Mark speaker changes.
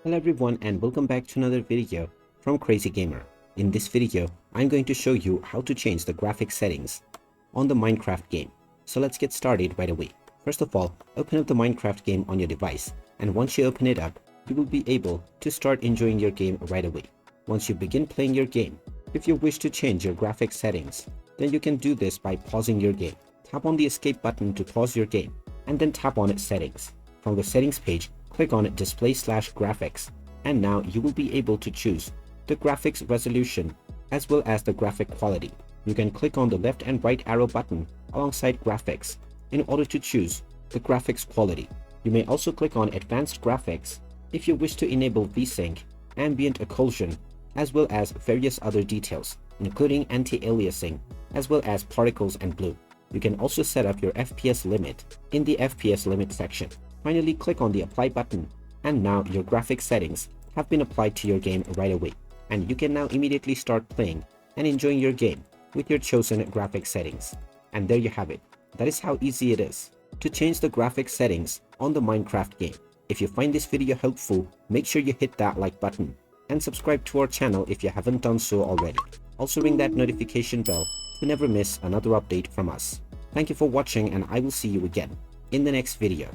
Speaker 1: Hello everyone and welcome back to another video from Crazy Gamer. In this video, I'm going to show you how to change the graphics settings on the Minecraft game. So let's get started right away. First of all, open up the Minecraft game on your device, and once you open it up, you will be able to start enjoying your game right away. Once you begin playing your game, if you wish to change your graphics settings, then you can do this by pausing your game. Tap on the escape button to pause your game, and then tap on settings. From the settings page, click on display/graphics, and now you will be able to choose the graphics resolution as well as the graphic quality. You can click on the left and right arrow button alongside graphics in order to choose the graphics quality. You may also click on advanced graphics if you wish to enable VSync, ambient occlusion, as well as various other details, including anti-aliasing, as well as particles and blue. You can also set up your FPS limit in the FPS limit section. Finally, click on the apply button, and now your graphics settings have been applied to your game right away, and you can now immediately start playing and enjoying your game with your chosen graphics settings. And there you have it. That is how easy it is to change the graphics settings on the Minecraft game. If you find this video helpful, make sure you hit that like button and subscribe to our channel if you haven't done so already. Also ring that notification bell to never miss another update from us. Thank you for watching, and I will see you again in the next video.